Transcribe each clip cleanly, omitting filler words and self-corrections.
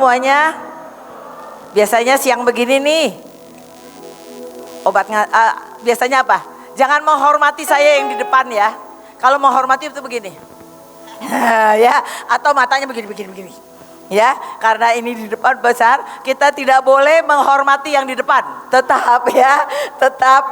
semuanya? Biasanya siang begini nih, biasanya apa? Jangan menghormati saya yang di depan ya. Kalau menghormati itu begini. Ya, atau matanya begini. Ya, karena ini di depan besar, kita tidak boleh menghormati yang di depan. Tetap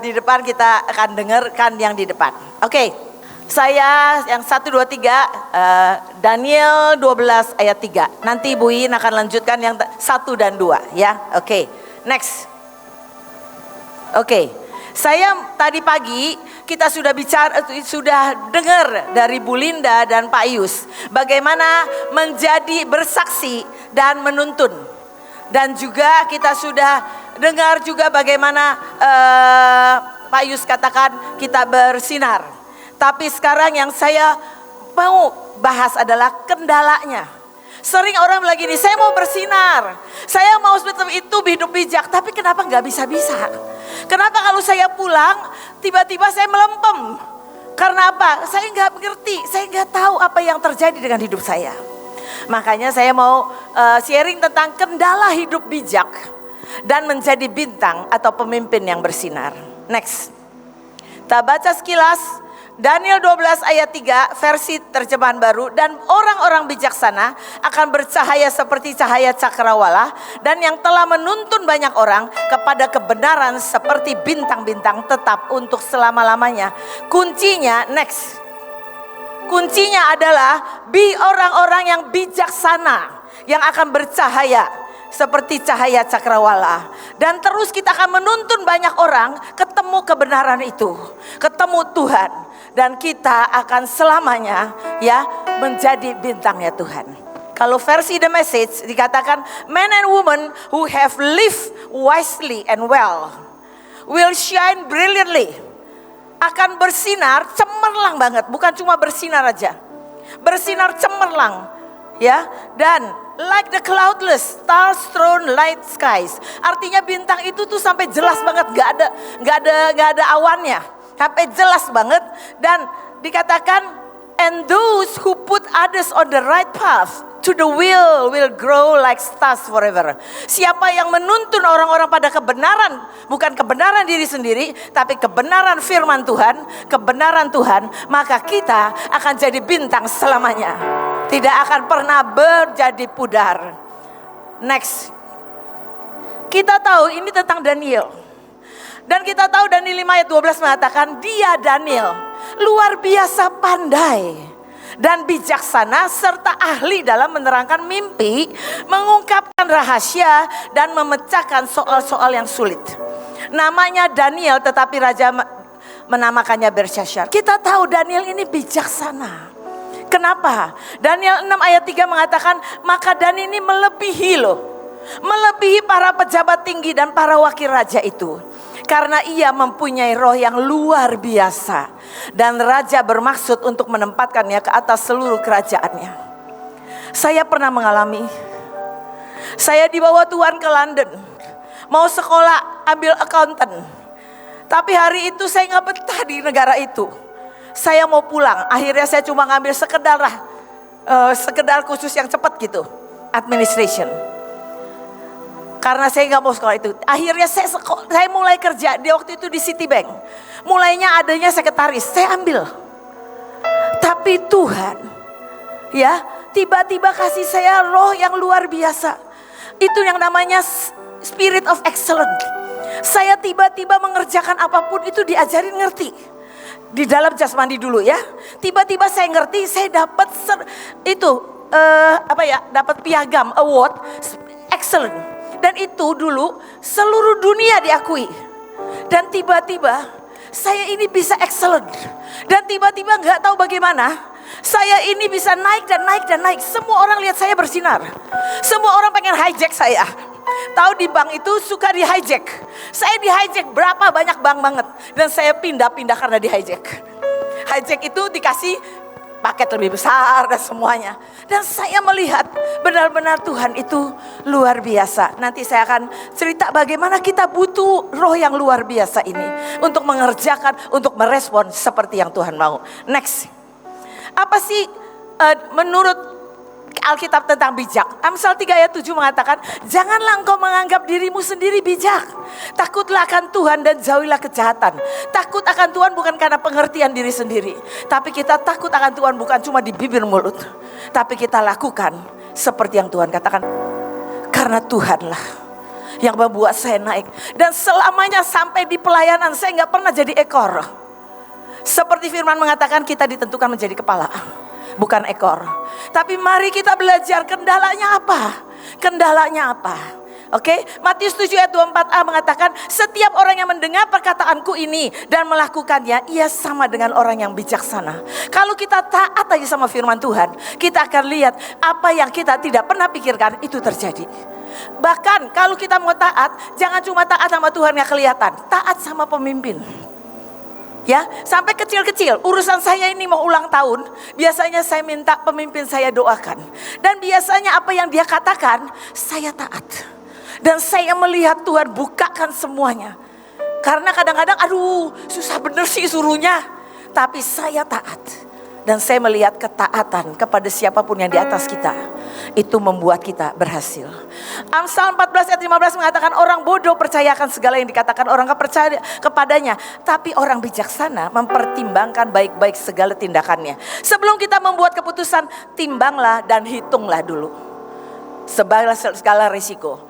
di depan kita akan dengarkan yang di depan. Oke. Saya yang 1, 2, 3 Daniel 12 ayat 3. Nanti Bu Iin akan lanjutkan yang 1 dan 2 ya. Oke. Next. Oke. Saya tadi pagi kita sudah dengar dari Bu Linda dan Pak Yus bagaimana menjadi bersaksi dan menuntun. Dan juga kita sudah dengar juga bagaimana Pak Yus katakan kita bersinar. Tapi sekarang yang saya mau bahas adalah kendalanya. Sering orang bilang gini, saya mau bersinar, saya mau seperti itu hidup bijak, tapi kenapa nggak bisa-bisa? Kenapa kalau saya pulang tiba-tiba saya melempem? Karena apa? Saya nggak mengerti, saya nggak tahu apa yang terjadi dengan hidup saya. Makanya saya mau sharing tentang kendala hidup bijak dan menjadi bintang atau pemimpin yang bersinar. Next, kita baca sekilas. Daniel 12 ayat 3 versi terjemahan baru. Dan orang-orang bijaksana akan bercahaya seperti cahaya cakrawala, dan yang telah menuntun banyak orang kepada kebenaran seperti bintang-bintang tetap untuk selama-lamanya. Kuncinya adalah orang-orang yang bijaksana yang akan bercahaya seperti cahaya cakrawala. Dan terus kita akan menuntun banyak orang ketemu kebenaran itu, ketemu Tuhan. Dan kita akan selamanya menjadi bintangnya Tuhan. Kalau versi The Message dikatakan, men and women who have lived wisely and well will shine brilliantly. Akan bersinar cemerlang banget, bukan cuma bersinar aja. Bersinar cemerlang, ya. Dan like the cloudless stars thrown light skies. Artinya bintang itu tuh sampai jelas banget, nggak ada awannya. Sampai jelas banget. Dan dikatakan, and those who put others on the right path to the will grow like stars forever. Siapa yang menuntun orang-orang pada kebenaran, bukan kebenaran diri sendiri, tapi kebenaran firman Tuhan, kebenaran Tuhan, maka kita akan jadi bintang selamanya. Tidak akan pernah menjadi pudar. Next. Kita tahu ini tentang Daniel. Dan kita tahu Daniel 5 ayat 12 mengatakan, dia Daniel luar biasa pandai dan bijaksana serta ahli dalam menerangkan mimpi, mengungkapkan rahasia dan memecahkan soal-soal yang sulit. Namanya Daniel, tetapi raja menamakannya Belsyazar. Kita tahu Daniel ini bijaksana. Kenapa? Daniel 6 ayat 3 mengatakan, maka Daniel ini melebihi para pejabat tinggi dan para wakil raja itu. Karena ia mempunyai roh yang luar biasa. Dan raja bermaksud untuk menempatkannya ke atas seluruh kerajaannya. Saya pernah mengalami. Saya dibawa Tuhan ke London. Mau sekolah ambil accountant. Tapi hari itu saya gak betah di negara itu. Saya mau pulang. Akhirnya saya cuma ngambil sekedar khusus yang cepat gitu. Administration. Karena saya nggak mau sekolah itu. Akhirnya saya mulai kerja di waktu itu di Citibank. Mulainya adanya sekretaris, saya ambil. Tapi Tuhan, tiba-tiba kasih saya roh yang luar biasa. Itu yang namanya spirit of excellence. Saya tiba-tiba mengerjakan apapun itu diajarin ngerti. Di dalam jasmani dulu ya. Tiba-tiba saya ngerti, saya dapat dapat piagam award excellent. Dan itu dulu seluruh dunia diakui. Dan tiba-tiba saya ini bisa excellent. Dan tiba-tiba gak tahu bagaimana saya ini bisa naik dan naik dan naik. Semua orang lihat saya bersinar. Semua orang pengen hijack saya. Tahu di bank itu suka di hijack. Saya di hijack berapa banyak bank banget. Dan saya pindah-pindah karena di hijack. Hijack itu dikasih paket lebih besar dan semuanya. Dan saya melihat benar-benar Tuhan itu luar biasa. Nanti saya akan cerita bagaimana kita butuh roh yang luar biasa ini. Untuk mengerjakan, untuk merespon seperti yang Tuhan mau. Next. Apa sih menurut Alkitab tentang bijak. Amsal 3 ayat 7 mengatakan, janganlah engkau menganggap dirimu sendiri bijak. Takutlah akan Tuhan dan jauhilah kejahatan. Takut akan Tuhan bukan karena pengertian diri sendiri. Tapi kita takut akan Tuhan bukan cuma di bibir mulut. Tapi kita lakukan seperti yang Tuhan katakan. Karena Tuhanlah yang membuat saya naik. Dan selamanya sampai di pelayanan saya gak pernah jadi ekor. Seperti firman mengatakan kita ditentukan menjadi kepala, bukan ekor. Tapi mari kita belajar kendalanya apa? Kendalanya apa? Oke, Matius 7 ayat 24a mengatakan, setiap orang yang mendengar perkataanku ini dan melakukannya, ia sama dengan orang yang bijaksana. Kalau kita taat aja sama firman Tuhan, kita akan lihat apa yang kita tidak pernah pikirkan itu terjadi. Bahkan kalau kita mau taat, jangan cuma taat sama Tuhan yang kelihatan, taat sama pemimpin. Ya, sampai kecil-kecil, urusan saya ini mau ulang tahun, biasanya saya minta pemimpin saya doakan. Dan biasanya apa yang dia katakan, saya taat. Dan saya melihat Tuhan bukakan semuanya. Karena kadang-kadang, aduh susah bener sih suruhnya. Tapi saya taat. Dan saya melihat ketaatan kepada siapapun yang di atas kita. Itu membuat kita berhasil. Amsal 14 ayat 15 mengatakan, orang bodoh percayakan segala yang dikatakan orang percaya kepadanya. Tapi orang bijaksana mempertimbangkan baik-baik segala tindakannya. Sebelum kita membuat keputusan, timbanglah dan hitunglah dulu segala risiko.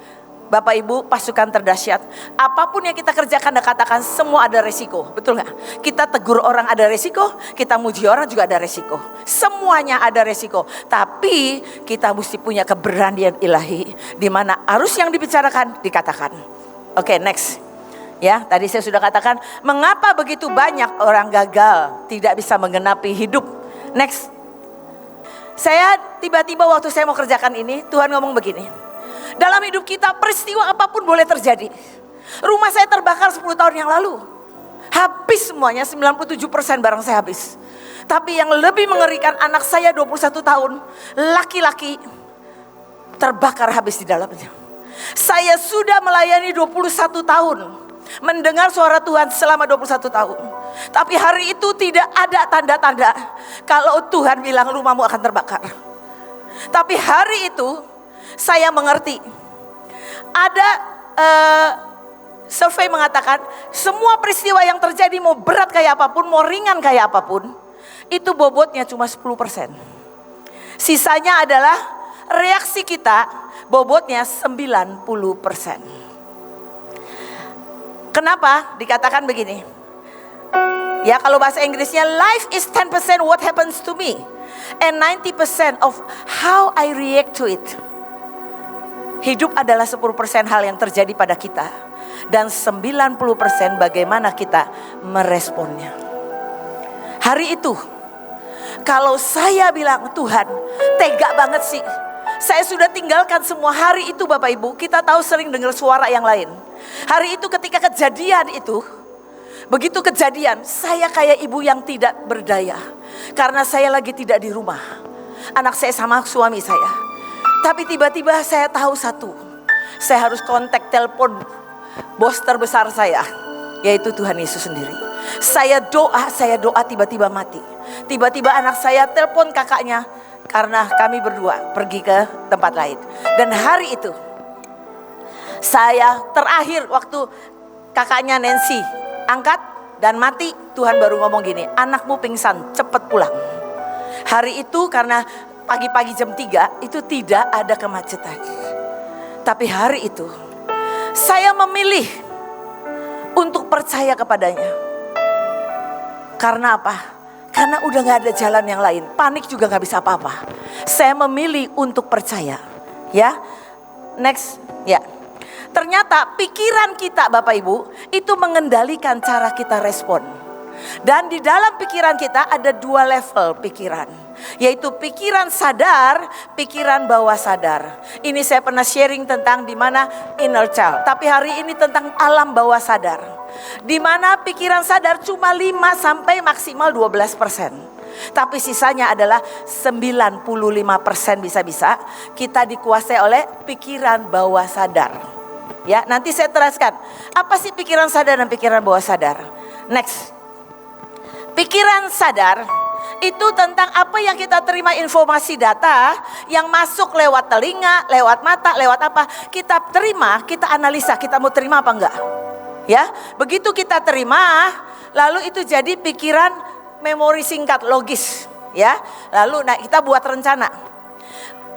Bapak Ibu, pasukan terdahsyat, apapun yang kita kerjakan dan katakan semua ada resiko, betul gak? Kita tegur orang ada resiko, kita muji orang juga ada resiko. Semuanya ada resiko, tapi kita mesti punya keberanian ilahi, di mana arus yang dibicarakan dikatakan. Oke, next. Ya, tadi saya sudah katakan, mengapa begitu banyak orang gagal tidak bisa menggenapi hidup. Next. Saya tiba-tiba waktu saya mau kerjakan ini, Tuhan ngomong begini. Dalam hidup kita peristiwa apapun boleh terjadi. Rumah saya terbakar 10 tahun yang lalu. Habis semuanya, 97% barang saya habis. Tapi yang lebih mengerikan, anak saya 21 tahun, laki-laki, terbakar habis di dalamnya. Saya sudah melayani 21 tahun. Mendengar suara Tuhan selama 21 tahun. Tapi hari itu tidak ada tanda-tanda kalau Tuhan bilang rumahmu akan terbakar. Tapi hari itu saya mengerti. Ada survei mengatakan semua peristiwa yang terjadi, mau berat kayak apapun, mau ringan kayak apapun, itu bobotnya cuma 10%. Sisanya adalah reaksi kita, bobotnya 90%. Kenapa dikatakan begini? Ya, kalau bahasa Inggrisnya, life is 10% what happens to me and 90% of how I react to it. Hidup adalah 10% hal yang terjadi pada kita. Dan 90% bagaimana kita meresponnya. Hari itu, kalau saya bilang, Tuhan tega banget sih. Saya sudah tinggalkan semua. Hari itu Bapak Ibu, kita tahu sering dengar suara yang lain. Hari itu ketika kejadian itu, begitu kejadian, saya kayak ibu yang tidak berdaya. Karena saya lagi tidak di rumah. Anak saya sama suami saya. Tapi tiba-tiba saya tahu satu, saya harus kontak telepon bos terbesar saya, yaitu Tuhan Yesus sendiri. Saya doa tiba-tiba mati. Tiba-tiba anak saya telepon kakaknya, karena kami berdua pergi ke tempat lain. Dan hari itu, saya terakhir waktu kakaknya Nancy angkat dan mati, Tuhan baru ngomong gini, anakmu pingsan, cepat pulang. Hari itu karena pagi-pagi jam 3 itu tidak ada kemacetan. Tapi hari itu saya memilih untuk percaya kepadanya. Karena apa? Karena udah gak ada jalan yang lain. Panik juga gak bisa apa-apa. Saya memilih untuk percaya. Ya, next. Ya, ternyata pikiran kita Bapak Ibu itu mengendalikan cara kita respon. Dan di dalam pikiran kita ada 2 level pikiran. Yaitu pikiran sadar, pikiran bawah sadar. Ini saya pernah sharing tentang di mana inner child. Tapi hari ini tentang alam bawah sadar. Di mana pikiran sadar cuma 5 sampai maksimal 12%. Tapi sisanya adalah 95% bisa-bisa kita dikuasai oleh pikiran bawah sadar. Ya, nanti saya teraskan. Apa sih pikiran sadar dan pikiran bawah sadar? Next. Pikiran sadar Itu tentang apa yang kita terima, informasi data yang masuk lewat telinga, lewat mata, lewat apa. Kita terima, kita analisa, kita mau terima apa enggak. Ya, begitu kita terima, lalu itu jadi pikiran, memori singkat, logis. Ya, lalu kita buat rencana.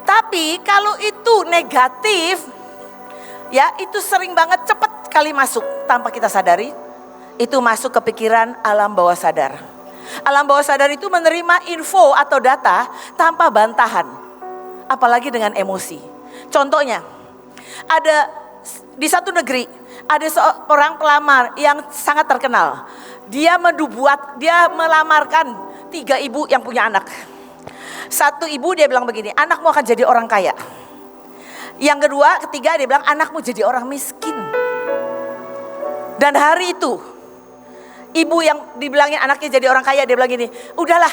Tapi kalau itu negatif, ya itu sering banget cepat kali masuk tanpa kita sadari. Itu masuk ke pikiran alam bawah sadar. Alam bawah sadar itu menerima info atau data tanpa bantahan. Apalagi dengan emosi. Contohnya, ada di satu negeri, ada seorang pelamar yang sangat terkenal. Dia melamarkan 3 ibu yang punya anak. Satu ibu dia bilang begini, anakmu akan jadi orang kaya. Yang kedua, ketiga dia bilang anakmu jadi orang miskin. Dan hari itu, ibu yang dibilangin anaknya jadi orang kaya, dia bilang gini, udahlah,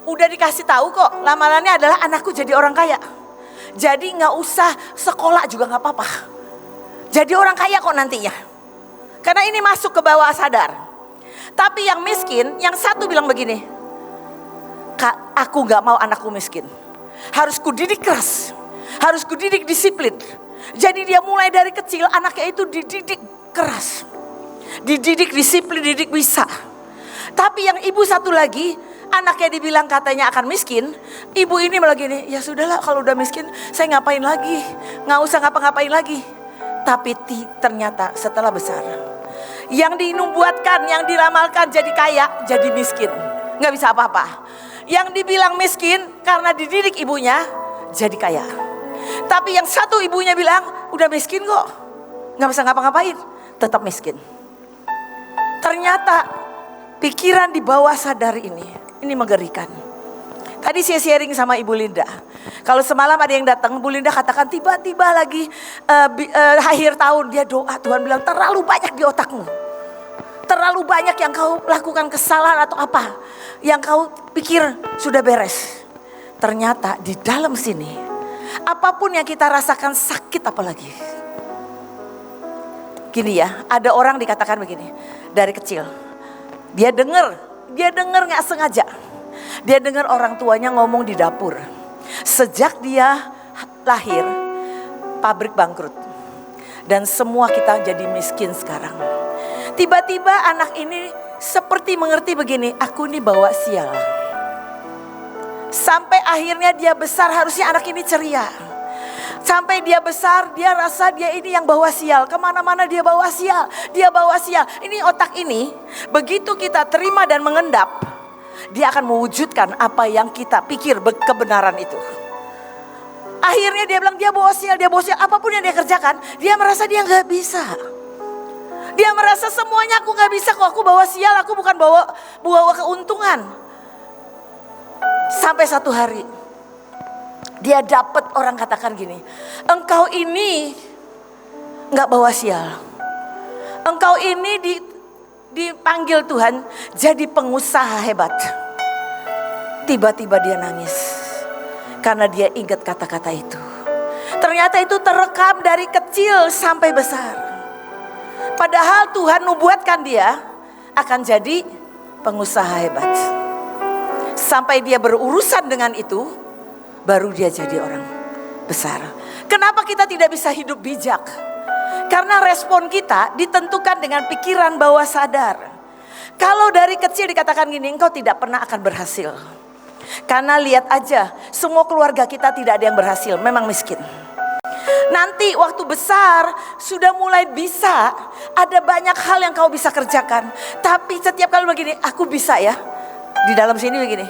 udah dikasih tahu kok, lamarannya adalah anakku jadi orang kaya. Jadi gak usah sekolah juga gak apa-apa. Jadi orang kaya kok nantinya. Karena ini masuk ke bawah sadar. Tapi yang miskin, yang satu bilang begini, Kak, aku gak mau anakku miskin. Harus kudidik keras, harus kudidik disiplin. Jadi dia mulai dari kecil anaknya itu dididik keras. Dididik disiplin, dididik bisa. Tapi yang ibu satu lagi, anaknya dibilang katanya akan miskin. Ibu ini malah gini, ya sudahlah kalau udah miskin saya ngapain lagi, gak usah ngapa-ngapain lagi. Tapi ternyata setelah besar, yang dinubuatkan, yang diramalkan jadi kaya, jadi miskin, gak bisa apa-apa. Yang dibilang miskin karena dididik ibunya, jadi kaya. Tapi yang satu ibunya bilang, udah miskin kok, gak bisa ngapa-ngapain, tetap miskin. Ternyata pikiran di bawah sadar ini mengerikan. Tadi saya sharing sama Ibu Linda. Kalau semalam ada yang datang, Bu Linda katakan tiba-tiba lagi akhir tahun dia doa, Tuhan bilang terlalu banyak di otakmu. Terlalu banyak yang kau lakukan kesalahan atau apa, yang kau pikir sudah beres. Ternyata di dalam sini, apapun yang kita rasakan sakit apalagi. Gini ya, ada orang dikatakan begini, dari kecil. Dia dengar gak sengaja. Dia dengar orang tuanya ngomong di dapur. Sejak dia lahir, pabrik bangkrut. Dan semua kita jadi miskin sekarang. Tiba-tiba anak ini seperti mengerti begini, aku ini bawa sial. Sampai akhirnya dia besar, harusnya anak ini ceria. Sampai dia besar, dia rasa dia ini yang bawa sial. Kemana-mana dia bawa sial, dia bawa sial. Ini otak ini, begitu kita terima dan mengendap, dia akan mewujudkan apa yang kita pikir kebenaran itu. Akhirnya dia bilang dia bawa sial, apapun yang dia kerjakan, dia merasa dia gak bisa. Dia merasa semuanya aku gak bisa kok, aku bawa sial, aku bukan bawa keuntungan. Sampai satu hari, dia dapat orang katakan gini, engkau ini gak bawa sial. Engkau ini dipanggil Tuhan jadi pengusaha hebat. Tiba-tiba dia nangis karena dia ingat kata-kata itu. Ternyata itu terekam dari kecil sampai besar. Padahal Tuhan nubuatkan dia akan jadi pengusaha hebat. Sampai dia berurusan dengan itu, baru dia jadi orang besar. Kenapa kita tidak bisa hidup bijak? Karena respon kita ditentukan dengan pikiran bawah sadar. Kalau dari kecil dikatakan gini, engkau tidak pernah akan berhasil. Karena lihat aja, semua keluarga kita tidak ada yang berhasil, memang miskin. Nanti waktu besar sudah mulai bisa, ada banyak hal yang kau bisa kerjakan. Tapi setiap kali begini, aku bisa ya. Di dalam sini begini,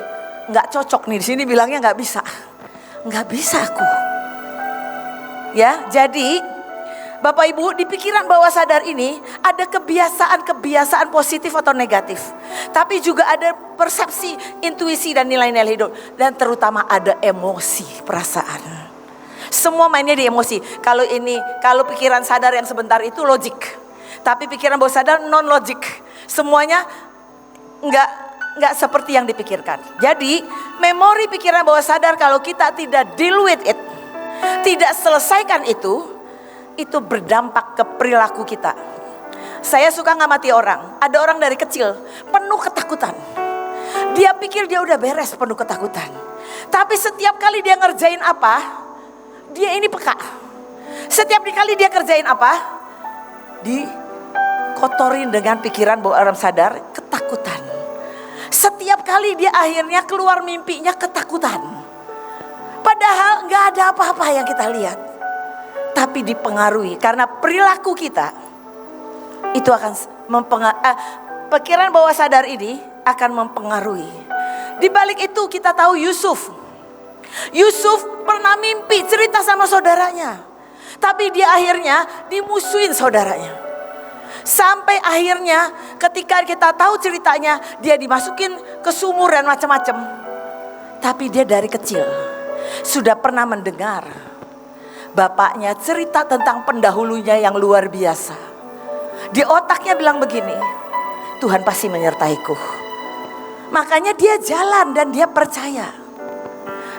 nggak cocok nih, di sini bilangnya nggak bisa. Nggak bisa aku. Ya, jadi Bapak Ibu, di pikiran bawah sadar ini ada kebiasaan positif atau negatif. Tapi juga ada persepsi, intuisi dan nilai-nilai hidup. Dan terutama ada emosi, perasaan. Semua mainnya di emosi. Kalau pikiran sadar yang sebentar itu logik. Tapi pikiran bawah sadar non logik. Semuanya nggak seperti yang dipikirkan. Jadi memori pikiran bawah sadar kalau kita tidak deal with it, tidak selesaikan itu berdampak ke perilaku kita. Saya suka ngamati orang. Ada orang dari kecil penuh ketakutan. Dia pikir dia udah beres penuh ketakutan. Tapi setiap kali dia ngerjain apa, dia ini peka. Setiap kali dia kerjain apa, dikotorin dengan pikiran bawah alam sadar, ketakutan. Setiap kali dia akhirnya keluar mimpinya ketakutan. Padahal gak ada apa-apa yang kita lihat. Tapi dipengaruhi karena perilaku kita itu akan pikiran bawah sadar ini akan mempengaruhi. Di balik itu kita tahu Yusuf pernah mimpi cerita sama saudaranya. Tapi dia akhirnya dimusuhin saudaranya. Sampai akhirnya ketika kita tahu ceritanya, dia dimasukin ke sumur dan macam-macam. Tapi dia dari kecil sudah pernah mendengar bapaknya cerita tentang pendahulunya yang luar biasa. Di otaknya bilang begini, Tuhan pasti menyertaiku. Makanya dia jalan dan dia percaya.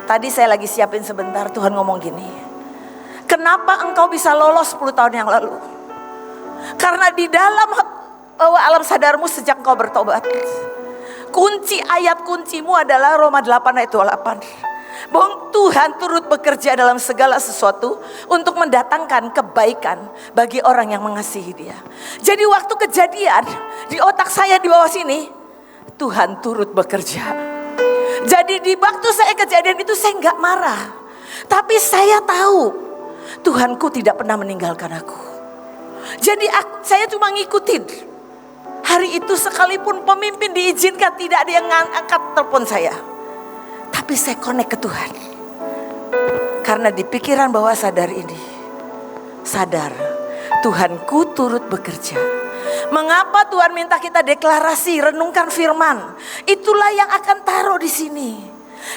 Tadi saya lagi siapin sebentar, Tuhan ngomong gini, kenapa engkau bisa lolos 10 tahun yang lalu? Karena di dalam bawah alam sadarmu sejak engkau bertobat, kunci ayat kuncimu adalah Roma 8 ayat 28. Bahwa Tuhan turut bekerja dalam segala sesuatu untuk mendatangkan kebaikan bagi orang yang mengasihi Dia. Jadi waktu kejadian di otak saya di bawah sini, Tuhan turut bekerja. Jadi di waktu saya kejadian itu saya nggak marah, tapi saya tahu Tuhanku tidak pernah meninggalkan aku. Jadi saya cuma ngikutin. Hari itu sekalipun pemimpin diizinkan tidak ada yang angkat telepon saya, tapi saya connect ke Tuhan. Karena di pikiran bawah sadar ini, sadar Tuhanku turut bekerja. Mengapa Tuhan minta kita deklarasi, renungkan firman? Itulah yang akan taruh di sini.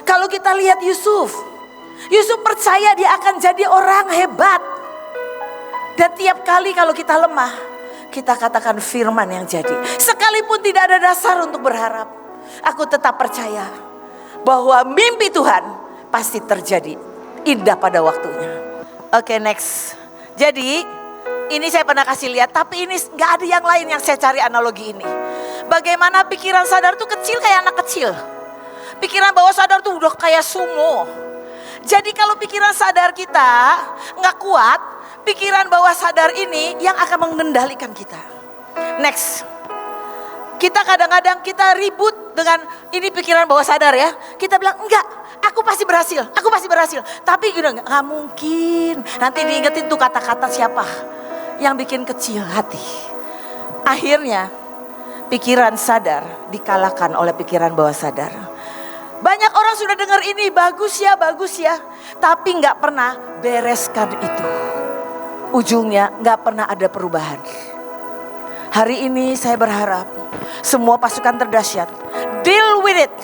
Kalau kita lihat Yusuf percaya dia akan jadi orang hebat. Dan tiap kali kalau kita lemah, kita katakan firman yang jadi. Sekalipun tidak ada dasar untuk berharap, aku tetap percaya bahwa mimpi Tuhan pasti terjadi indah pada waktunya. Oke, next. Jadi ini saya pernah kasih lihat, tapi ini gak ada yang lain yang saya cari analogi ini. Bagaimana pikiran sadar tuh kecil kayak anak kecil. Pikiran bawah sadar tuh udah kayak sumo. Jadi kalau pikiran sadar kita gak kuat, pikiran bawah sadar ini yang akan mengendalikan kita. Next. Kita kadang-kadang kita ribut dengan ini pikiran bawah sadar ya. Kita bilang enggak, aku pasti berhasil. Tapi gak mungkin. Nanti diingetin tuh kata-kata siapa yang bikin kecil hati. Akhirnya pikiran sadar dikalahkan oleh pikiran bawah sadar. Banyak orang sudah dengar ini bagus ya, tapi gak pernah bereskan itu. Ujungnya gak pernah ada perubahan. Hari ini saya berharap semua pasukan terdahsyat deal with it.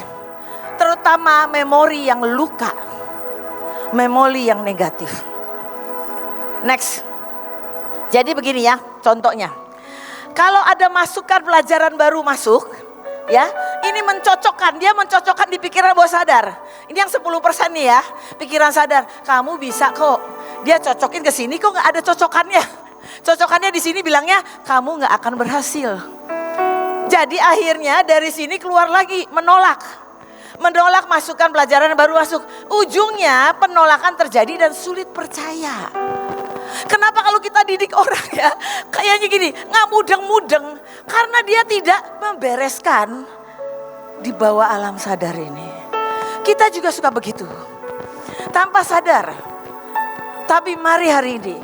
Terutama memori yang luka, memori yang negatif. Next. Jadi begini ya contohnya. Kalau ada masukan pelajaran baru masuk, ya, ini dia mencocokkan di pikiran bawah sadar. Ini yang 10% nih ya, pikiran sadar. Kamu bisa kok. Dia cocokin ke sini kok nggak ada cocokannya. Cocokannya di sini bilangnya kamu nggak akan berhasil. Jadi akhirnya dari sini keluar lagi menolak masukan pelajaran baru masuk. Ujungnya penolakan terjadi dan sulit percaya. Kenapa kalau kita didik orang ya kayaknya gini, nggak mudeng-mudeng karena dia tidak membereskan di bawah alam sadar ini. Kita juga suka begitu tanpa sadar. Tapi mari hari ini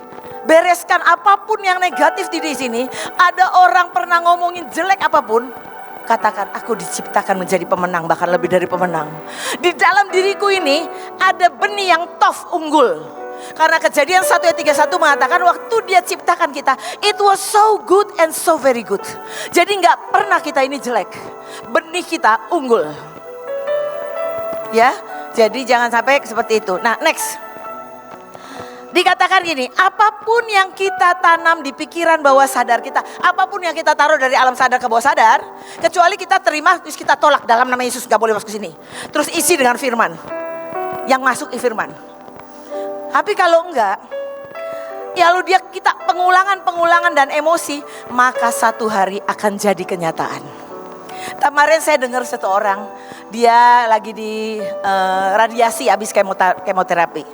bereskan apapun yang negatif di sini. Ada orang pernah ngomongin jelek apapun, katakan aku diciptakan menjadi pemenang, bahkan lebih dari pemenang. Di dalam diriku ini ada benih yang tough, unggul. Karena Kejadian 1 ayat 31 mengatakan waktu dia ciptakan kita, it was so good and so very good. Jadi gak pernah kita ini jelek. Benih kita unggul. Ya, jadi jangan sampai seperti itu. Nah, next. Dikatakan gini, apapun yang kita tanam di pikiran bawah sadar kita, apapun yang kita taruh dari alam sadar ke bawah sadar, kecuali kita terima, terus kita tolak dalam nama Yesus, gak boleh masuk ke sini. Terus isi dengan firman. Yang masuk firman. Tapi kalau enggak, ya lalu kita pengulangan dan emosi, maka satu hari akan jadi kenyataan. Kemarin saya dengar satu orang, dia lagi di radiasi habis kemoterapi.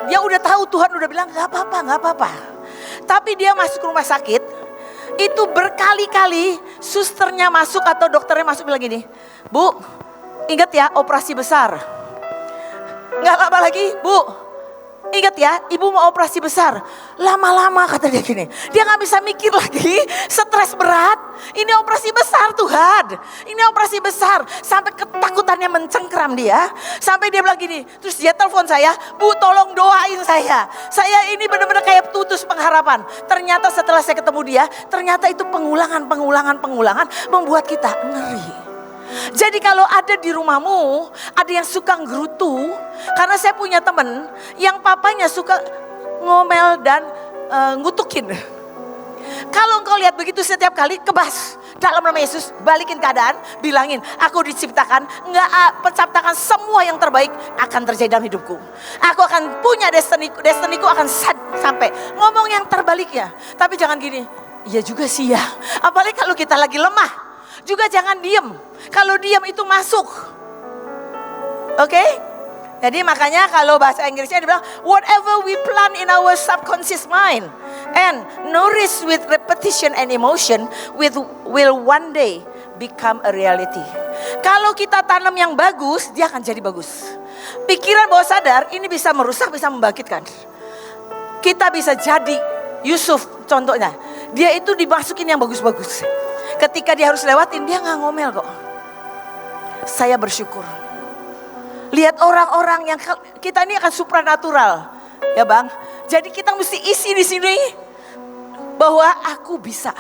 Dia udah tahu, Tuhan udah bilang nggak apa-apa. Tapi dia masuk rumah sakit, itu berkali-kali susternya masuk atau dokternya masuk bilang gini, Bu, ingat ya operasi besar. Nggak lama lagi, Bu, ingat ya, ibu mau operasi besar. Lama-lama kata dia gini, dia gak bisa mikir lagi, stres berat. Ini operasi besar Tuhan, ini operasi besar. Sampai ketakutannya mencengkram dia. Sampai dia bilang gini, terus dia telepon saya, Bu tolong doain saya. Saya ini benar-benar kayak putus pengharapan. Ternyata setelah saya ketemu dia, ternyata itu pengulangan membuat kita ngeri. Jadi kalau ada di rumahmu, ada yang suka ngerutu, karena saya punya teman yang papanya suka ngomel dan ngutukin. Kalau engkau lihat begitu setiap kali, kebas. Dalam nama Yesus, balikin keadaan, bilangin, aku diciptakan, penciptakan semua yang terbaik akan terjadi dalam hidupku. Aku akan punya destiniku akan sampai. Ngomong yang terbaliknya. Tapi jangan gini, iya juga sih ya. Apalagi kalau kita lagi lemah. Juga jangan diem. Kalau diem itu masuk. Oke? Jadi makanya kalau bahasa Inggrisnya dibilang, whatever we plant in our subconscious mind and nourish with repetition and emotion will one day become a reality. Kalau kita tanam yang bagus, dia akan jadi bagus. Pikiran bawah sadar ini bisa merusak, bisa membangkitkan. Kita bisa jadi Yusuf contohnya. Dia itu dimasukin yang bagus-bagus. Ketika dia harus lewatin, dia gak ngomel kok. Saya bersyukur. Lihat orang-orang yang kita ini akan supranatural, ya Bang. Jadi kita mesti isi di sini bahwa aku bisa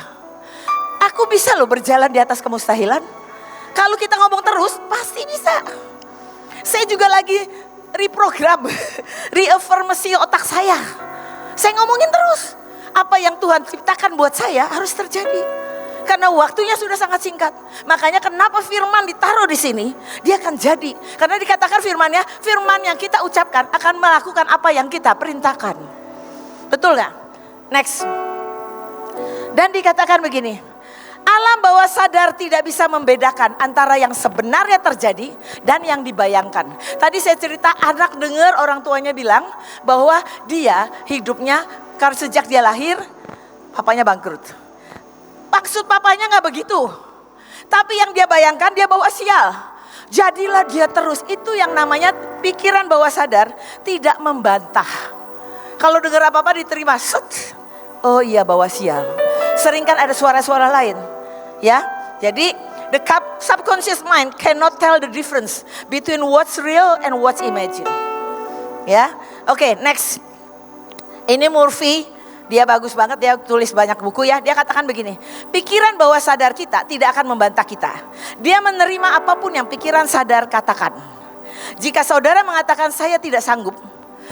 loh berjalan di atas kemustahilan. Kalau kita ngomong terus, pasti bisa. Saya juga lagi reprogram, reaffirmasi otak saya. Saya ngomongin terus, apa yang Tuhan ciptakan buat saya harus terjadi. Karena waktunya sudah sangat singkat. Makanya kenapa firman ditaruh di sini, dia akan jadi. Karena dikatakan firman yang kita ucapkan akan melakukan apa yang kita perintahkan. Betul gak? Next. Dan dikatakan begini, alam bawah sadar tidak bisa membedakan antara yang sebenarnya terjadi dan yang dibayangkan. Tadi saya cerita anak dengar orang tuanya bilang bahwa dia hidupnya karena sejak dia lahir, papanya bangkrut. Maksud papanya gak begitu. Tapi yang dia bayangkan dia bawa sial. Jadilah dia terus. Itu yang namanya pikiran bawah sadar tidak membantah. Kalau dengar apa-apa diterima. Oh iya bawa sial. Sering kan ada suara-suara lain. Ya, jadi the subconscious mind cannot tell the difference between what's real and what's imagined. Ya, oke, next. Ini Murphy. Dia bagus banget, dia tulis banyak buku ya. Dia katakan begini, pikiran bawah sadar kita tidak akan membantah kita. Dia menerima apapun yang pikiran sadar katakan. Jika saudara mengatakan saya tidak sanggup,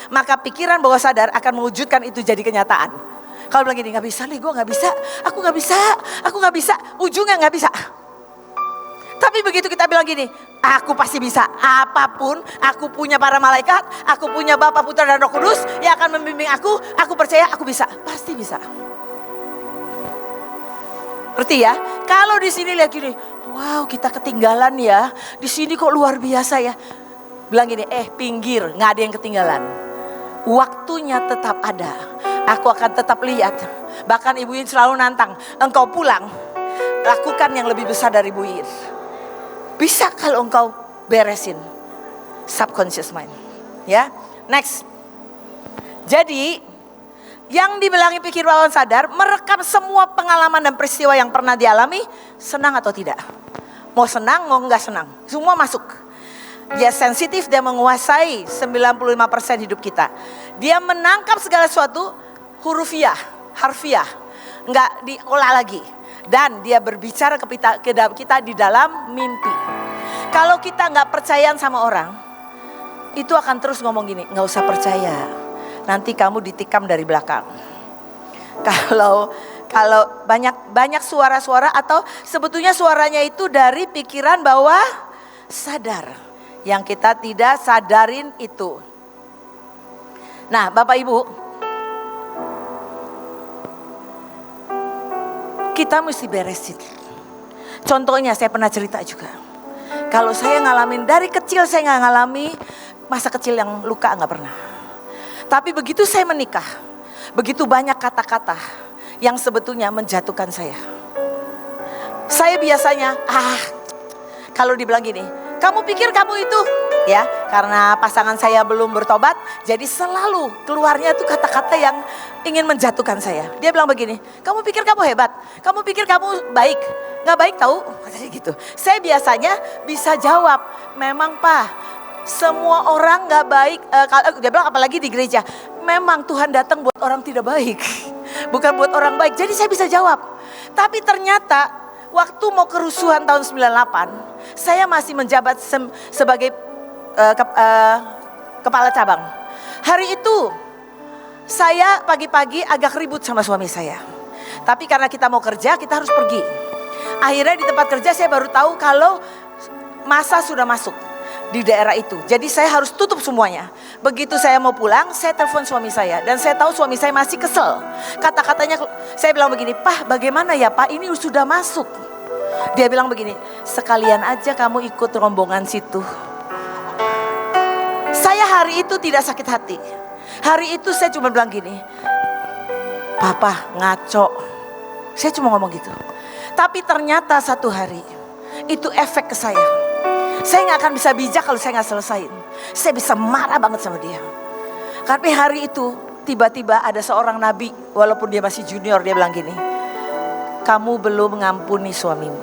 maka pikiran bawah sadar akan mewujudkan itu jadi kenyataan. Kalau bilang gini, gak bisa nih, gue gak bisa, aku gak bisa, ujungnya gak bisa. Tapi begitu kita bilang gini, aku pasti bisa. Apapun, aku punya para malaikat, aku punya Bapa, Putra dan Roh Kudus yang akan membimbing aku percaya aku bisa. Pasti bisa. Ngerti ya? Kalau di sini lihat gini, wow kita ketinggalan ya. Di sini kok luar biasa ya. Bilang gini, pinggir, gak ada yang ketinggalan. Waktunya tetap ada. Aku akan tetap lihat. Bahkan Ibu Ir selalu nantang, engkau pulang, lakukan yang lebih besar dari Ibu Ir. Bisa kalau engkau beresin subconscious mind. Ya, next. Jadi yang dibilangi pikir bawah sadar merekam semua pengalaman dan peristiwa yang pernah dialami, senang atau tidak. Mau senang, mau enggak senang, semua masuk. Dia sensitif, dia menguasai 95% hidup kita. Dia menangkap segala sesuatu harfiah, enggak diolah lagi. Dan dia berbicara ke kita di dalam mimpi. Kalau kita gak percayaan sama orang, itu akan terus ngomong gini, gak usah percaya, nanti kamu ditikam dari belakang. Kalau banyak suara-suara atau sebetulnya suaranya itu dari pikiran bawah sadar. Yang kita tidak sadarin itu. Nah Bapak Ibu, kita mesti beresin. Contohnya saya pernah cerita juga. Kalau saya ngalamin dari kecil, saya nggak ngalami masa kecil yang luka, nggak pernah. Tapi begitu saya menikah, begitu banyak kata-kata yang sebetulnya menjatuhkan saya. Saya biasanya, kalau dibilang gini, kamu pikir kamu itu, ya, karena pasangan saya belum bertobat, jadi selalu keluarnya tuh kata-kata yang ingin menjatuhkan saya. Dia bilang begini, kamu pikir kamu hebat, kamu pikir kamu baik, nggak baik tahu, katanya gitu. Saya biasanya bisa jawab, memang Pak, semua orang nggak baik. Dia bilang apalagi di gereja, memang Tuhan datang buat orang tidak baik, bukan buat orang baik. Jadi saya bisa jawab. Tapi ternyata waktu mau kerusuhan tahun 98, saya masih menjabat sebagai kepala cabang. Hari itu saya pagi-pagi agak ribut sama suami saya. Tapi karena kita mau kerja, kita harus pergi. Akhirnya di tempat kerja saya baru tahu kalau masa sudah masuk di daerah itu. Jadi saya harus tutup semuanya. Begitu saya mau pulang, saya telepon suami saya. Dan saya tahu suami saya masih kesel. Kata-katanya, saya bilang begini, Pak bagaimana ya Pak, ini sudah masuk. Dia bilang begini, sekalian aja kamu ikut rombongan situ. Saya hari itu tidak sakit hati. Hari itu saya cuma bilang gini, Papa ngaco. Saya cuma ngomong gitu. Tapi ternyata satu hari itu efek ke saya. Saya gak akan bisa bijak kalau saya gak selesaiin. Saya bisa marah banget sama dia. Tapi hari itu tiba-tiba ada seorang nabi, walaupun dia masih junior, dia bilang gini, kamu belum mengampuni suamimu.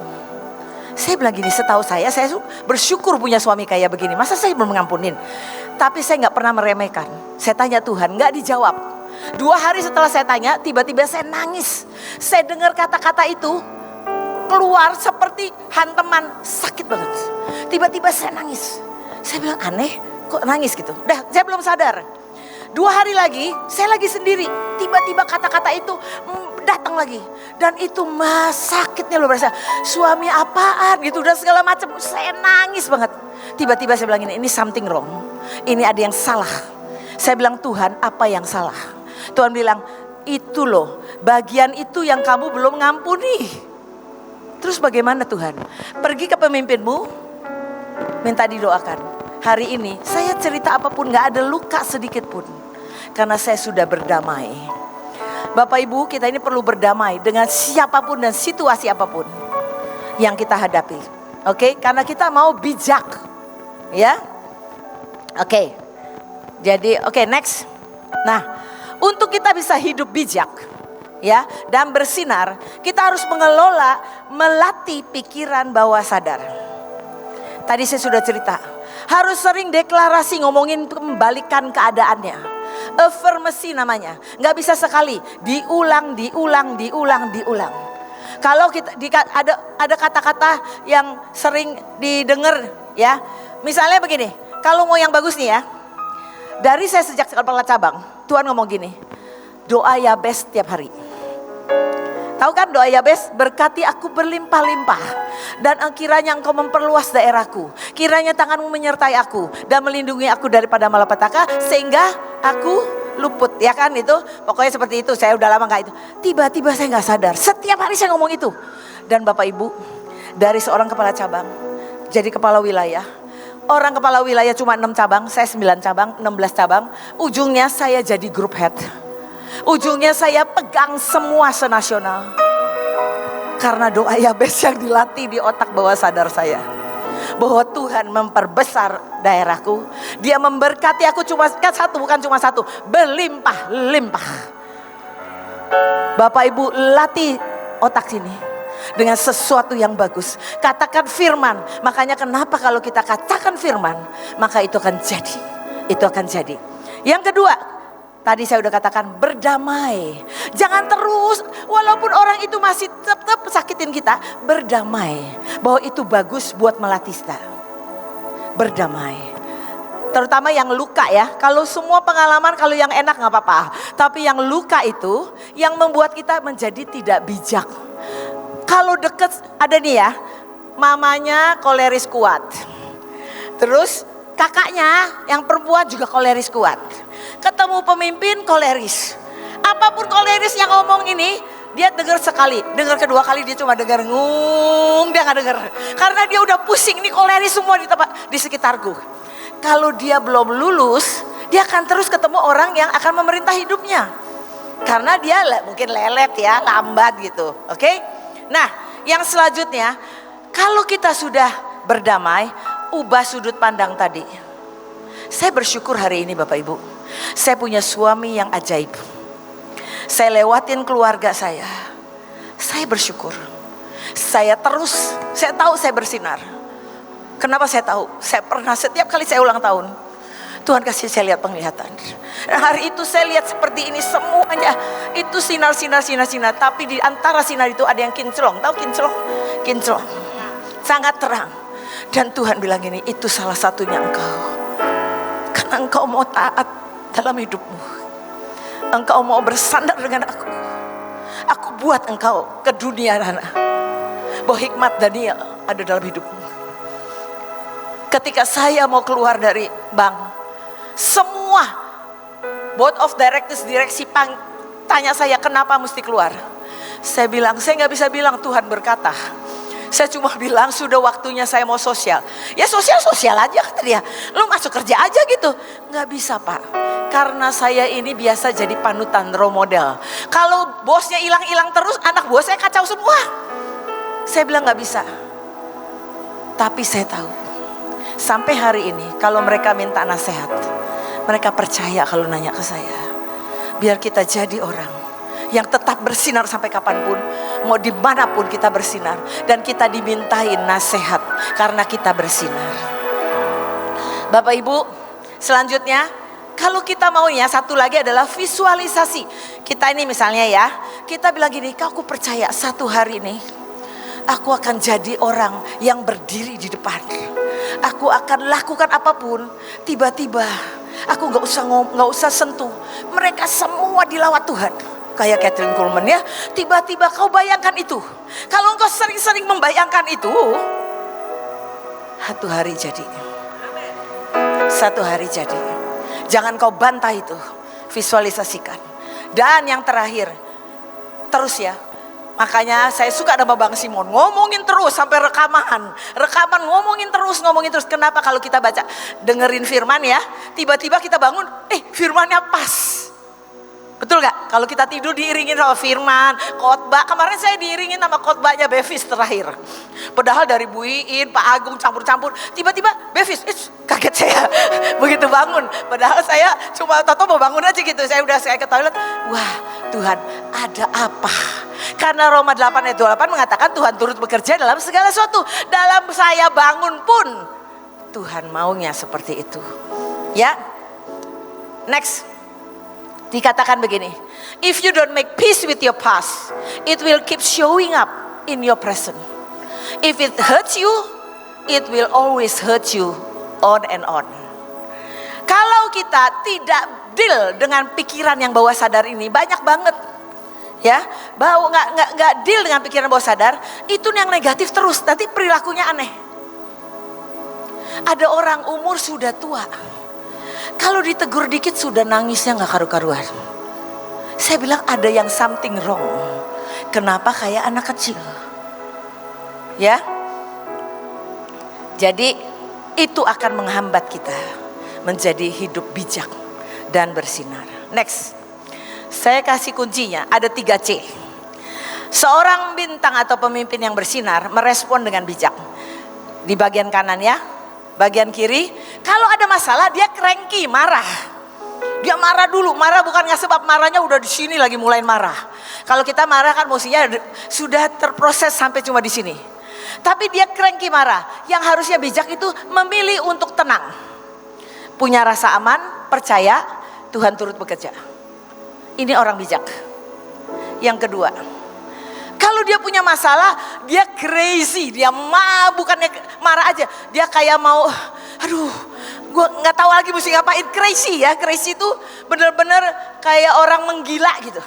Saya bilang gini, setahu saya bersyukur punya suami kayak begini. Masa saya belum mengampunin? Tapi saya gak pernah meremehkan. Saya tanya Tuhan, gak dijawab. 2 hari setelah saya tanya, tiba-tiba saya nangis. Saya dengar kata-kata itu keluar seperti hantaman, sakit banget. Tiba-tiba saya nangis. Saya bilang aneh, kok nangis gitu. Dah, saya belum sadar. 2 hari lagi, saya lagi sendiri. Tiba-tiba kata-kata itu datang lagi. Dan itu sakitnya luar biasa. Suami apaan gitu dan segala macam. Saya nangis banget. Tiba-tiba saya bilang ini something wrong. Ini ada yang salah. Saya bilang Tuhan, apa yang salah? Tuhan bilang, itu loh, bagian itu yang kamu belum ngampuni. Terus bagaimana Tuhan? Pergi ke pemimpinmu, minta didoakan. Hari ini saya cerita apapun, gak ada luka sedikit pun. Karena saya sudah berdamai. Bapak Ibu, kita ini perlu berdamai dengan siapapun dan situasi apapun yang kita hadapi. Oke, karena kita mau bijak. Ya. Oke. Jadi next. Nah, untuk kita bisa hidup bijak, ya, dan bersinar, kita harus melatih pikiran bawah sadar. Tadi saya sudah cerita, harus sering deklarasi, ngomongin kembalikan keadaannya. Affirmasi namanya, nggak bisa sekali, diulang. Kalau ada kata-kata yang sering didengar, ya, misalnya begini, kalau mau yang bagus nih ya, dari saya sejak kepala cabang, Tuhan ngomong gini, doa Yabes setiap hari. Tahu kan doa Yabes, berkati aku berlimpah-limpah dan kiranya engkau memperluas daerahku, kiranya tanganmu menyertai aku dan melindungi aku daripada malapetaka sehingga aku luput, ya kan itu. Pokoknya seperti itu, saya udah lama gak itu. Tiba-tiba saya gak sadar, setiap hari saya ngomong itu. Dan Bapak Ibu, dari seorang kepala cabang jadi kepala wilayah. Orang kepala wilayah cuma 6 cabang, saya 9 cabang, 16 cabang. Ujungnya saya jadi group head. Ujungnya saya pegang semua senasional. Karena doa Yabes yang dilatih di otak bawah sadar saya. Bahwa Tuhan memperbesar daerahku. Dia memberkati aku bukan cuma satu. Berlimpah-limpah. Bapak Ibu, latih otak sini dengan sesuatu yang bagus. Katakan firman. Makanya kenapa kalau kita katakan firman, maka itu akan jadi. Itu akan jadi. Yang kedua, tadi saya udah katakan berdamai. Jangan terus, walaupun orang itu masih tetap sakitin kita, berdamai. Bahwa itu bagus buat melatih kita. Berdamai. Terutama yang luka ya. Kalau semua pengalaman, kalau yang enak gak apa-apa. Tapi yang luka itu, yang membuat kita menjadi tidak bijak. Kalau deket, ada nih ya, mamanya koleris kuat. Terus kakaknya yang perempuan juga koleris kuat. Ketemu pemimpin koleris. Apapun koleris yang ngomong ini, Dia dengar sekali, dengar kedua kali dia cuma dengar ngung, dia nggak dengar. Karena dia udah pusing nih koleri semua di sekitarku. Kalau dia belum lulus, dia akan terus ketemu orang yang akan memerintah hidupnya. Karena dia mungkin lelet ya, lambat gitu. Oke? Nah, yang selanjutnya, kalau kita sudah berdamai, ubah sudut pandang tadi. Saya bersyukur hari ini Bapak Ibu. Saya punya suami yang ajaib. Saya lewatin keluarga saya. Saya bersyukur. Saya tahu saya bersinar. Kenapa saya tahu? Saya pernah setiap kali saya ulang tahun, Tuhan kasih saya lihat penglihatan. Dan hari itu saya lihat seperti ini semuanya. Itu sinar. Tapi di antara sinar itu ada yang kinclong. Tahu kinclong? Kinclong. Sangat terang. Dan Tuhan bilang ini, itu salah satunya engkau. Karena engkau mau taat dalam hidupmu. Engkau mau bersandar dengan aku. Aku buat engkau ke dunia sana. Bahwa hikmat Daniel ada dalam hidupmu. Ketika saya mau keluar dari bank, semua board of directors, direksi tanya saya kenapa mesti keluar. Saya bilang, saya gak bisa bilang Tuhan berkata. Saya cuma bilang sudah waktunya saya mau sosial. Ya sosial aja kata dia. Lu masuk kerja aja gitu. Gak bisa Pak. Karena saya ini biasa jadi panutan role model. Kalau bosnya hilang terus, anak bos saya kacau semua. Saya bilang gak bisa. Tapi saya tahu. Sampai hari ini kalau mereka minta nasihat, mereka percaya kalau nanya ke saya. Biar kita jadi orang yang tetap bersinar sampai kapanpun. Mau dimanapun kita bersinar. Dan kita dimintain nasihat karena kita bersinar. Bapak Ibu, selanjutnya kalau kita maunya satu lagi adalah visualisasi. Kita ini misalnya ya, kita bilang gini, aku percaya satu hari ini aku akan jadi orang yang berdiri di depan. Aku akan lakukan apapun, tiba-tiba aku gak usah sentuh. Mereka semua dilawat Tuhan. Kayak Kathryn Kuhlman ya, tiba-tiba kau bayangkan itu. Kalau engkau sering-sering membayangkan itu, satu hari jadi. Satu hari jadi. Jangan kau bantah itu, visualisasikan. Dan yang terakhir, terus ya. Makanya saya suka sama Bang Simon, ngomongin terus sampai rekaman ngomongin terus. Kenapa? Kalau kita baca, dengerin firman ya, tiba-tiba kita bangun, firmannya pas. Betul gak? Kalau kita tidur diiringin sama firman, khotbah. Kemarin saya diiringin sama khotbahnya Bevis terakhir. Padahal dari Bu Iin, Pak Agung campur-campur. Tiba-tiba Bevis, kaget saya. Begitu bangun. Padahal saya cuma tahu mau bangun aja gitu. Saya ke toilet. Wah Tuhan, ada apa? Karena Roma 8 ayat 28 mengatakan Tuhan turut bekerja dalam segala sesuatu. Dalam saya bangun pun Tuhan maunya seperti itu. Ya. Next. Dikatakan begini, if you don't make peace with your past, it will keep showing up in your present. If it hurts you, it will always hurt you on and on. Kalau kita tidak deal dengan pikiran yang bawah sadar ini, banyak banget ya, nggak deal dengan pikiran bawah sadar, itu yang negatif terus, nanti perilakunya aneh. Ada orang umur sudah tua, kalau ditegur dikit sudah nangisnya gak karu-karuan. Saya bilang ada yang something wrong. Kenapa kayak anak kecil? Ya. Jadi itu akan menghambat kita menjadi hidup bijak dan bersinar. Next. Saya kasih kuncinya, ada 3C. Seorang bintang atau pemimpin yang bersinar merespon dengan bijak. Di bagian kanan ya. Bagian kiri, kalau ada masalah dia cranky, marah. Dia marah dulu, marah bukan nggak sebab marahnya udah di sini lagi mulai marah. Kalau kita marah kan mestinya sudah terproses sampai cuma di sini. Tapi dia cranky marah. Yang harusnya bijak itu memilih untuk tenang. Punya rasa aman, percaya Tuhan turut bekerja. Ini orang bijak. Yang kedua, kalau dia punya masalah, dia crazy, dia bukannya marah aja, dia kayak mau, gue nggak tahu lagi mesti ngapain, crazy ya, crazy itu benar-benar kayak orang menggila gitu.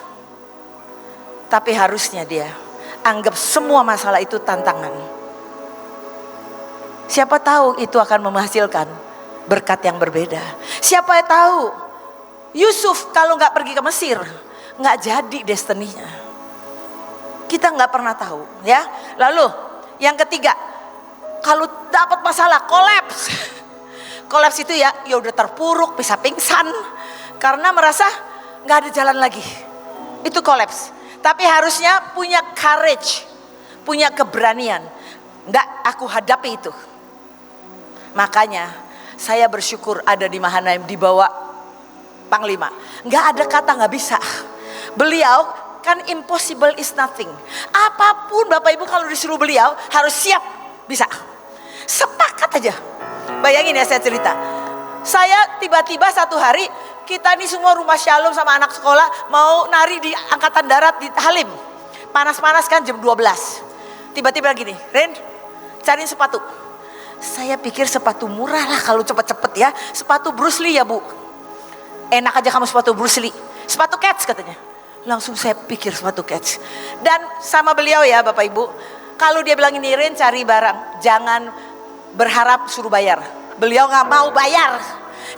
Tapi harusnya dia anggap semua masalah itu tantangan. Siapa tahu itu akan menghasilkan berkat yang berbeda. Siapa tahu Yusuf kalau nggak pergi ke Mesir, nggak jadi destininya. Kita nggak pernah tahu, ya. Lalu yang ketiga, kalau dapat masalah kolaps. Kolaps itu ya udah terpuruk, bisa pingsan karena merasa nggak ada jalan lagi. Itu kolaps. Tapi harusnya punya courage, punya keberanian. Nggak, aku hadapi itu. Makanya saya bersyukur ada di Mahanaim di bawah Panglima. Nggak ada kata nggak bisa. Beliau kan impossible is nothing. Apapun Bapak Ibu kalau disuruh beliau harus siap, bisa. Sepakat aja. Bayangin ya saya cerita. Saya tiba-tiba satu hari kita ini semua rumah Shalom sama anak sekolah mau nari di Angkatan Darat di Halim. Panas-panas kan jam 12. Tiba-tiba gini, Ren, cariin sepatu. Saya pikir sepatu murah lah kalau cepet-cepet ya. Sepatu Bruce Lee ya Bu. Enak aja kamu sepatu Bruce Lee. Sepatu Keds katanya. Langsung saya pikir sepatu Keds. Dan sama beliau ya Bapak Ibu. Kalau dia bilang ini, Ren cari barang. Jangan berharap suruh bayar. Beliau gak mau bayar.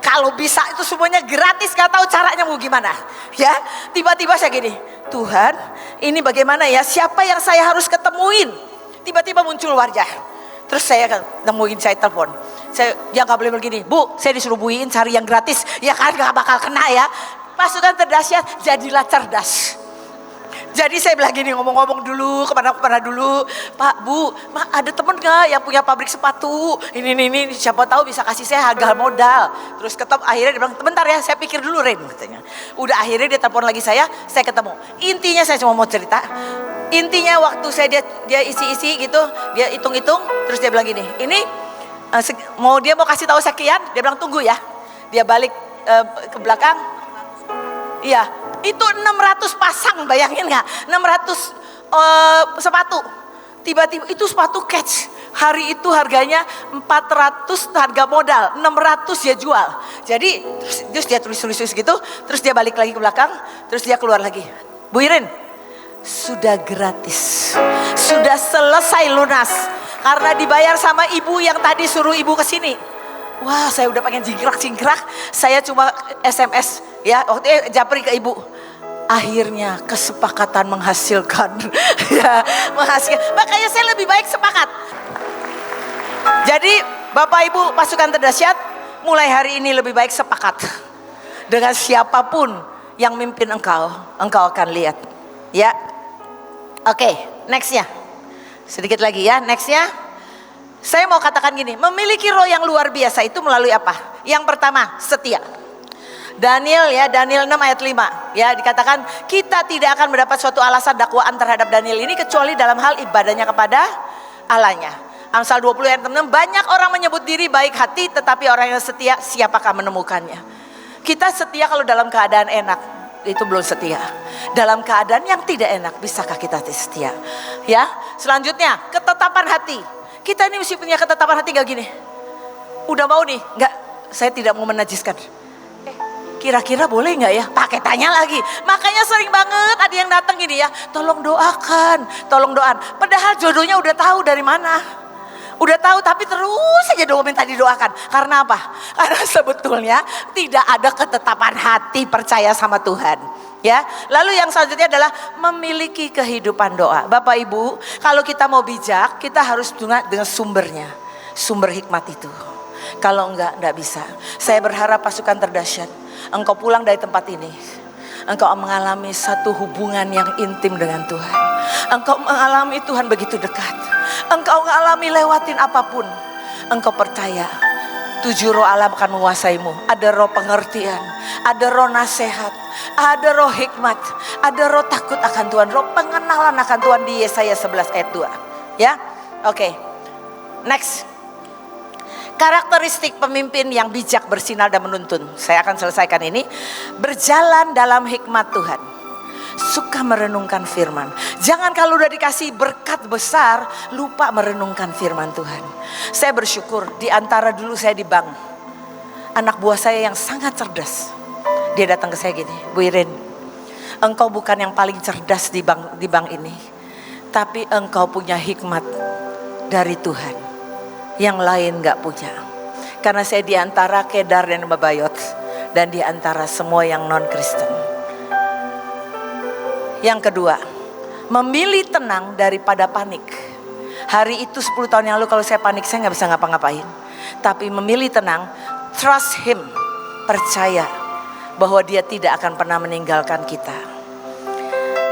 Kalau bisa itu semuanya gratis, gak tahu caranya mau gimana. Ya, tiba-tiba saya gini, Tuhan ini bagaimana ya, siapa yang saya harus ketemuin. Tiba-tiba muncul wajah. Terus saya nemuin, saya telepon. Dia gak boleh begini, Bu saya disuruh buiin cari yang gratis. Ya kan gak bakal kena ya. Pasukan terdahsyat, jadilah cerdas. Jadi saya bilang gini, ngomong-ngomong dulu kemana-mana dulu. Pak, Bu, ada temen gak yang punya pabrik sepatu? Ini, siapa tahu bisa kasih saya harga modal. Terus ketemu, akhirnya dia bilang, bentar ya saya pikir dulu Ren katanya. Udah akhirnya dia telepon lagi saya ketemu. Intinya saya cuma mau cerita. Intinya waktu saya dia isi-isi gitu, dia hitung-hitung. Terus dia bilang gini, ini dia mau kasih tahu sekian. Dia bilang tunggu ya. Dia balik ke belakang. Iya, itu 600 pasang, bayangin gak? 600 sepatu. Tiba-tiba itu sepatu Keds. Hari itu harganya 400 harga modal, 600 dia jual. Jadi terus dia tulis gitu, terus dia balik lagi ke belakang, terus dia keluar lagi. Bu Irin, sudah gratis. Sudah selesai lunas. Karena dibayar sama ibu yang tadi suruh ibu ke sini. Wah, saya udah pengen jingkrak. Saya cuma SMS ya, waktu japri ke ibu. Akhirnya kesepakatan menghasilkan. Ya, menghasilkan. Makanya saya lebih baik sepakat. Jadi Bapak Ibu pasukan terdahsyat, mulai hari ini lebih baik sepakat. Dengan siapapun yang mimpin engkau akan lihat. Ya. Oke, nextnya. Sedikit lagi ya, nextnya. Saya mau katakan gini, memiliki roh yang luar biasa itu melalui apa? Yang pertama, setia. Daniel 6 ayat 5 ya, dikatakan kita tidak akan mendapat suatu alasan dakwaan terhadap Daniel ini kecuali dalam hal ibadahnya kepada Allahnya. Amsal 20 ayat 6, banyak orang menyebut diri baik hati tetapi orang yang setia siapakah menemukannya. Kita setia kalau dalam keadaan enak, itu belum setia. Dalam keadaan yang tidak enak, bisakah kita setia? Ya, selanjutnya ketetapan hati. Kita ini mesti punya ketetapan hati gak gini. Udah mau nih, enggak, saya tidak mau menajiskan. Kira-kira boleh gak ya? Pakai tanya lagi. Makanya sering banget ada yang datang gini ya. Tolong doakan. Padahal jodohnya udah tahu dari mana. Udah tahu tapi terus saja minta didoakan. Karena apa? Karena sebetulnya tidak ada ketetapan hati percaya sama Tuhan. Ya, lalu yang selanjutnya adalah memiliki kehidupan doa. Bapak Ibu, kalau kita mau bijak, kita harus dengan sumbernya, sumber hikmat itu. Kalau enggak bisa. Saya berharap pasukan terdahsyat, engkau pulang dari tempat ini, engkau mengalami satu hubungan yang intim dengan Tuhan. Engkau mengalami Tuhan begitu dekat. Engkau mengalami lewatin apapun. Engkau percaya 7 roh Allah akan menguasaimu. Ada roh pengertian, ada roh nasihat, ada roh hikmat, ada roh takut akan Tuhan, roh pengenalan akan Tuhan di Yesaya 11 ayat 2. Ya, oke. Next. Karakteristik pemimpin yang bijak, bersinar dan menuntun. Saya akan selesaikan ini. Berjalan dalam hikmat Tuhan. Suka merenungkan firman. Jangan kalau udah dikasih berkat besar lupa merenungkan firman Tuhan. Saya bersyukur di antara dulu saya di bank, anak buah saya yang sangat cerdas, dia datang ke saya gini, Bu Irin, engkau bukan yang paling cerdas di bank ini, tapi engkau punya hikmat dari Tuhan yang lain gak punya. Karena saya di antara Kedar dan Mabayot, dan di antara semua yang non Kristen. Yang kedua, Memilih tenang daripada panik. Hari itu 10 tahun yang lalu kalau saya panik saya gak bisa ngapa-ngapain. Tapi memilih tenang, trust him, percaya bahwa dia tidak akan pernah meninggalkan kita.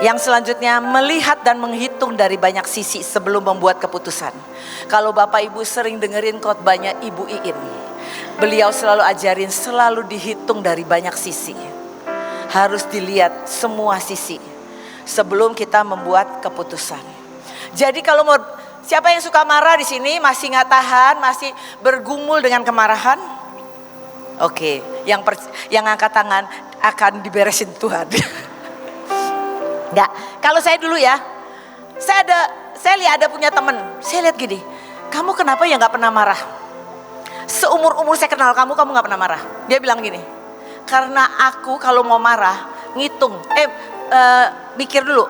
Yang selanjutnya, melihat dan menghitung dari banyak sisi sebelum membuat keputusan. Kalau Bapak Ibu sering dengerin khotbahnya Ibu Iin, beliau selalu ajarin selalu dihitung dari banyak sisi. Harus dilihat semua sisi sebelum kita membuat keputusan. Jadi kalau mau, siapa yang suka marah di sini, masih nggak tahan, masih bergumul dengan kemarahan? Oke, yang angkat tangan akan diberesin Tuhan. Enggak, kalau saya dulu ya, saya lihat ada punya temen, saya lihat gini, kamu kenapa ya nggak pernah marah? Seumur-umur saya kenal kamu nggak pernah marah. Dia bilang gini, karena aku kalau mau marah ngitung, mikir dulu,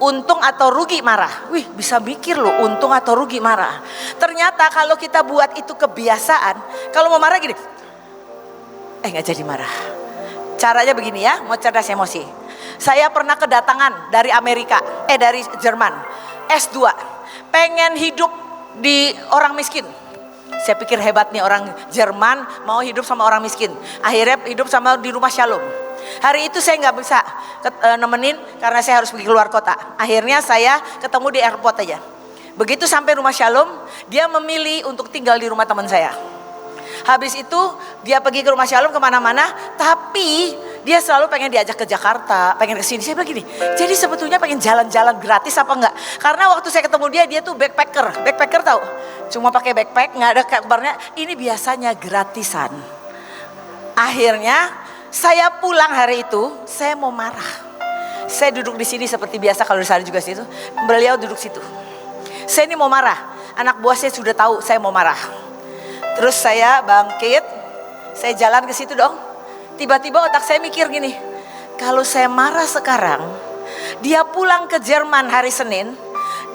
untung atau rugi marah. Wih, bisa mikir loh, untung atau rugi marah. Ternyata kalau kita buat itu kebiasaan, kalau mau marah gini, nggak jadi marah. Caranya begini ya, mau cerdas emosi. Saya pernah kedatangan dari dari Jerman, S2, pengen hidup di orang miskin. Saya pikir hebat nih orang Jerman mau hidup sama orang miskin. Akhirnya hidup sama di rumah Shalom. Hari itu saya nggak bisa nemenin karena saya harus pergi keluar kota. Akhirnya saya ketemu di airport aja. Begitu sampai rumah Shalom, dia memilih untuk tinggal di rumah teman saya. Habis itu dia pergi ke rumah Shalom kemana-mana, tapi dia selalu pengen diajak ke Jakarta, pengen ke sini. Saya bilang gini, jadi sebetulnya pengen jalan-jalan gratis apa enggak? Karena waktu saya ketemu dia tuh backpacker tahu? Cuma pakai backpack, nggak ada kabarnya. Ini biasanya gratisan. Akhirnya saya pulang hari itu, saya mau marah. Saya duduk di sini seperti biasa kalau di sana juga situ. Beliau duduk situ. Saya ini mau marah. Anak buah saya sudah tahu saya mau marah. Terus saya bangkit, saya jalan ke situ dong. Tiba-tiba otak saya mikir gini, kalau saya marah sekarang, dia pulang ke Jerman hari Senin,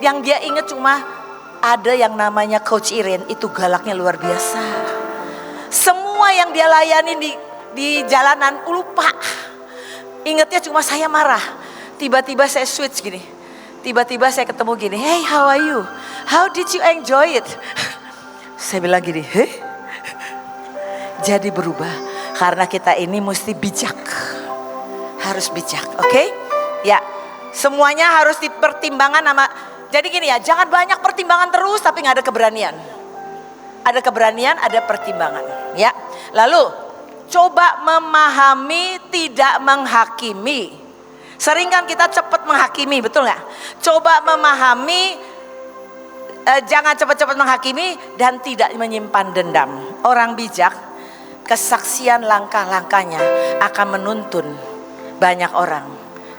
yang dia ingat cuma ada yang namanya Coach Irene, itu galaknya luar biasa. Semua yang dia layani di jalanan lupa. Ingatnya cuma saya marah. Tiba-tiba saya switch gini. Tiba-tiba saya ketemu gini, hey how are you? How did you enjoy it? Saya bilang gini, jadi berubah karena kita ini mesti bijak, harus bijak, oke? Ya, semuanya harus dipertimbangkan sama. Jadi gini ya, jangan banyak pertimbangan terus tapi nggak ada keberanian. Ada keberanian, ada pertimbangan, ya. Lalu coba memahami, tidak menghakimi. Sering kan kita cepat menghakimi, betul nggak? Coba memahami. Jangan cepat-cepat menghakimi dan tidak menyimpan dendam. Orang bijak, kesaksian langkah-langkahnya akan menuntun banyak orang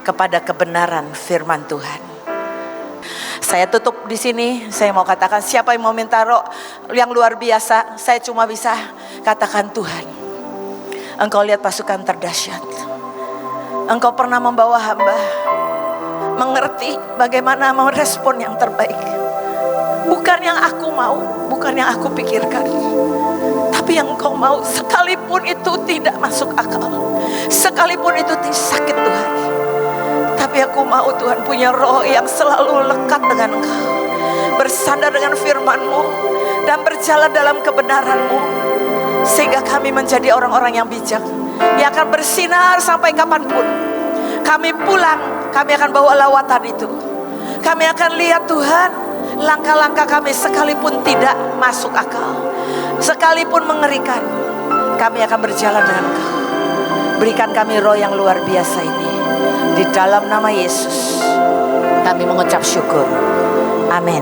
kepada kebenaran firman Tuhan. Saya tutup di sini. Saya mau katakan, siapa yang mau minta roh yang luar biasa, saya cuma bisa katakan, Tuhan, Engkau lihat pasukan terdahsyat. Engkau pernah membawa hamba mengerti bagaimana merespon yang terbaik. Bukan yang aku mau, bukan yang aku pikirkan, tapi yang Engkau mau, sekalipun itu tidak masuk akal, sekalipun itu sakit Tuhan. Tapi aku mau Tuhan punya roh yang selalu lekat dengan Engkau, bersandar dengan firman-Mu dan berjalan dalam kebenaran-Mu, sehingga kami menjadi orang-orang yang bijak, yang akan bersinar sampai kapanpun. Kami pulang, kami akan bawa lawatan itu. Kami akan lihat Tuhan, langkah-langkah kami sekalipun tidak masuk akal, sekalipun mengerikan, kami akan berjalan dengan Engkau. Berikan kami roh yang luar biasa ini. Di dalam nama Yesus kami mengucap syukur. Amin.